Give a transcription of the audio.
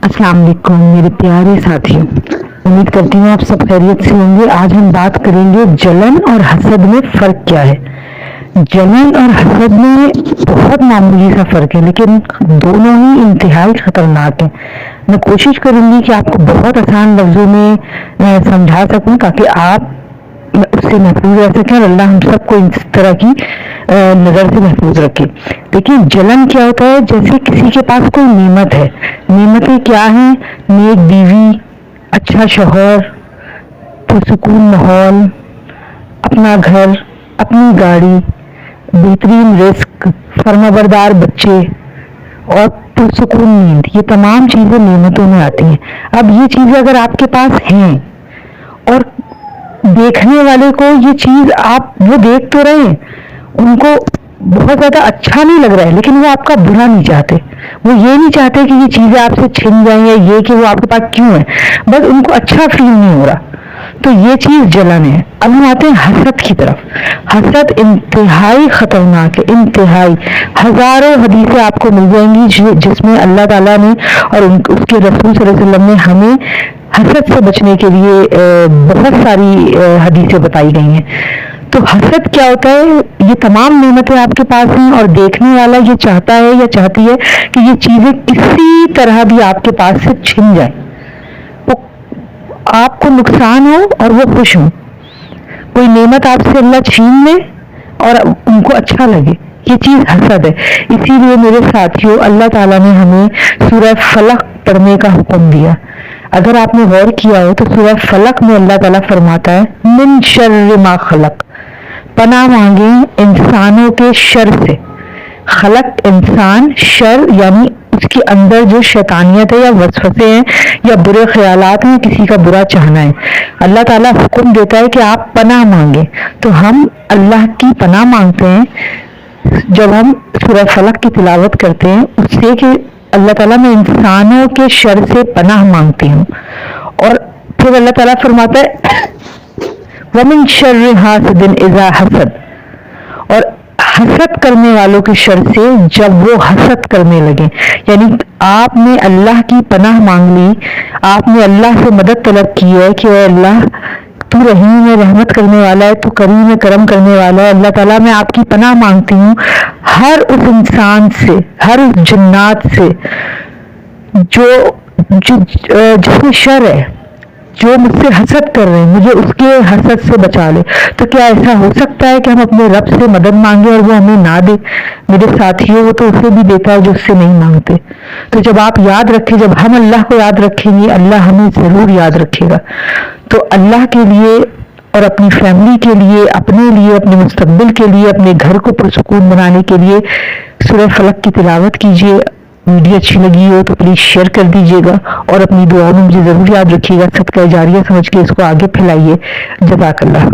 अस्सलाम वालेकुम मेरे प्यारे साथियों, उम्मीद करती हूँ आप सब खैरियत से होंगे। आज हम बात करेंगे जलन और हसद में फ़र्क क्या है। जलन और हसद में बहुत मामूली सा फ़र्क है, लेकिन दोनों ही इंतहाई ख़तरनाक हैं। मैं कोशिश करूँगी कि आपको बहुत आसान लफ्ज़ों में समझा सकूँ ताकि आप उससे महफूज रह सकें और अल्लाह हम सबको इस तरह की नज़र से महफूज रखे। देखिए, जलन क्या होता है? जैसे किसी के पास कोई नेमत है। नेमतें क्या हैं? नेक बीवी, अच्छा शौहर, पुरसुकून माहौल, अपना घर, अपनी गाड़ी, बेहतरीन रिस्क, फर्माबरदार बच्चे और पुरसुकून नींद, ये तमाम चीज़ें नेमतों में आती हैं। अब ये चीज़ें अगर आपके पास हैं और देखने वाले को ये चीज आप वो देख तो रहे हैं, उनको बहुत ज्यादा अच्छा नहीं लग रहा है, लेकिन वो आपका बुरा नहीं चाहते। वो ये नहीं चाहते कि ये चीजें आपसे छिन जाएं या ये कि वो आपके पास क्यों है, बस उनको अच्छा फील नहीं हो रहा। तो ये चीज जलन है। अब हम आते हैं हसद की तरफ। हसद इंतहाई खतरनाक है, इंतहाई। हजारों हदीसें आपको मिल जाएंगी जिसमें अल्लाह ताला ने और उसके रसूल सल्लल्लाहु अलैहि वसल्लम ने हमें हसद से बचने के लिए बहुत सारी हदीसें बताई गई हैं। तो हसद क्या होता है? ये तमाम नेमतें आपके पास हैं और देखने वाला ये चाहता है या चाहती है कि ये चीजें किसी तरह भी आपके पास से छिन जाए, वो आपको नुकसान हो और वो खुश हो। कोई नेमत आपसे अल्लाह छीन ले और उनको अच्छा लगे, ये चीज हसद है। इसीलिए मेरे साथियों, अल्लाह ताला ने हमें सूरह फलक पढ़ने का हुक्म दिया। अगर आपने गौर किया हो तो सूरह फलक में अल्लाह ताला फरमाता है मिन शर्रि मा खलक, पनाह मांगे इंसानों के शर से। खलक इंसान, शर यानी उसके अंदर जो शैतानियत है या वसवसे हैं या बुरे ख्यालात हैं, किसी का बुरा चाहना है। अल्लाह ताला हुक्म देता है कि आप पनाह मांगे, तो हम अल्लाह की पनाह मांगते हैं जब हम सूरह फलक की तिलावत करते हैं उससे कि अल्लाह ताला मैं इंसानों के शर से पनाह मांगती हूँ। और फिर अल्लाह ताला फरमाता है वमिन शर्रि हासिदिन इज़ा हसद, और हसद करने वालों के शर से जब वो हसद करने लगे। यानी आपने अल्लाह की पनाह मांग ली, आपने अल्लाह से मदद तलब की है कि अल्लाह तू रहीम है, रहमत करने वाला है, तू करीम है, करम करने वाला है। अल्लाह ताला मैं आपकी पनाह मांगती हूँ हर उस इंसान से, हर उस जिन्नात से जिसमें शर है, जो मुझसे हसद कर रहे हैं, मुझे उसके हसद से बचा ले। तो क्या ऐसा हो सकता है कि हम अपने रब से मदद मांगे और वो हमें ना दे? मेरे साथियों, वो तो उसे भी देता है जो उससे नहीं मांगते। तो जब आप याद रखें, जब हम अल्लाह को याद रखेंगे, अल्लाह हमें जरूर याद रखेगा। तो अल्लाह के लिए और अपनी फैमिली के लिए, अपने लिए, अपने मुस्तकबिल के लिए, अपने घर को पुरसुकून बनाने के लिए सूरह फलक की तिलावत कीजिए। वीडियो अच्छी लगी हो तो प्लीज़ शेयर कर दीजिएगा और अपनी दुआओं में मुझे ज़रूर याद रखिएगा। सदका जारिया समझ के इसको आगे फैलाइए। जज़ाकल्लाह।